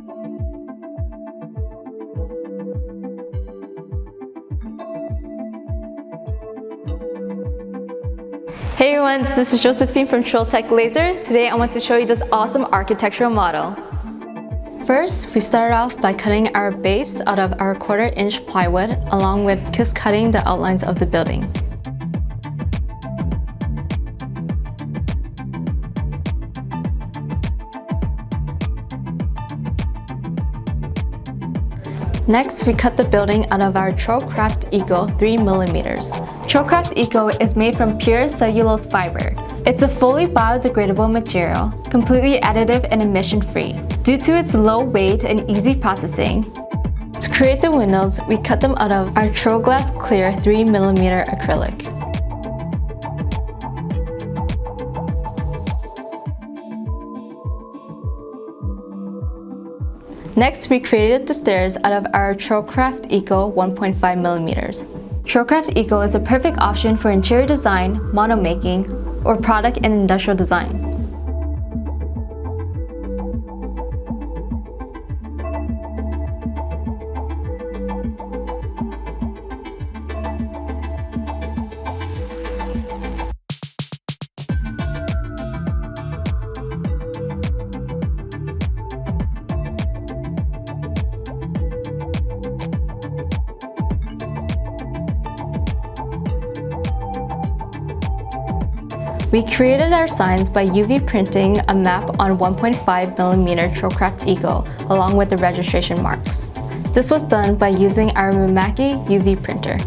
Hey everyone, this is Josephine from Trotec Laser. Today I want to show you this awesome architectural model. First, we started off by cutting our base out of our 1/4 inch plywood along with just cutting the outlines of the building. Next, we cut the building out of our TroCraft ECO 3mm. TroCraft ECO is made from pure cellulose fiber. It's a fully biodegradable material, completely additive and emission-free. Due to its low weight and easy processing, to create the windows, we cut them out of our TroGlass clear 3mm acrylic. Next, we created the stairs out of our TroCraft ECO 1.5mm. TroCraft ECO is a perfect option for interior design, model making, or product and industrial design. We created our signs by UV printing a map on 1.5mm TroCraft ECO along with the registration marks. This was done by using our Mimaki UV printer.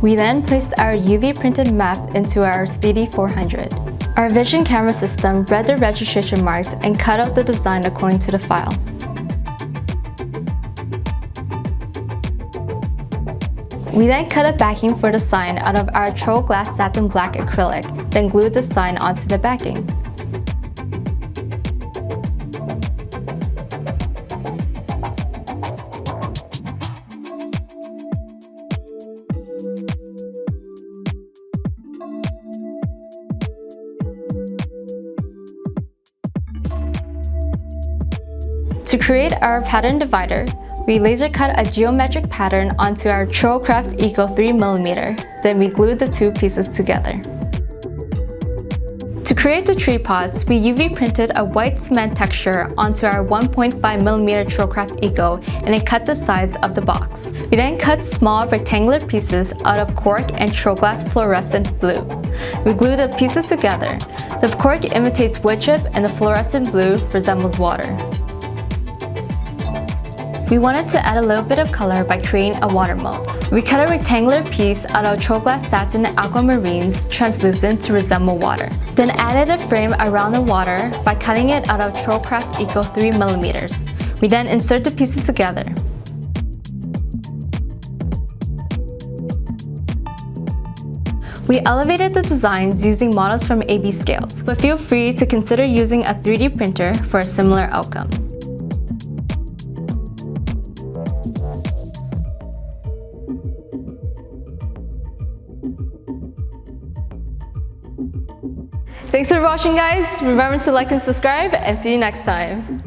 We then placed our UV printed map into our Speedy 400. Our vision camera system read the registration marks and cut out the design according to the file. We then cut a backing for the sign out of our TroGlass satin black acrylic, then glued the sign onto the backing. To create our pattern divider, we laser cut a geometric pattern onto our TroCraft ECO 3mm, then we glued the two pieces together. To create the tree pods, we UV printed a white cement texture onto our 1.5mm TroCraft ECO and then cut the sides of the box. We then cut small rectangular pieces out of cork and TroGlass fluorescent blue. We glued the pieces together. The cork imitates wood chip and the fluorescent blue resembles water. We wanted to add a little bit of color by creating a water mold. We cut a rectangular piece out of TroGlass satin aquamarines translucent to resemble water. Then added a frame around the water by cutting it out of TroCraft ECO 3mm. We then insert the pieces together. We elevated the designs using models from AB scales, but feel free to consider using a 3D printer for a similar outcome. Thanks for watching, guys. Remember to like and subscribe, and see you next time.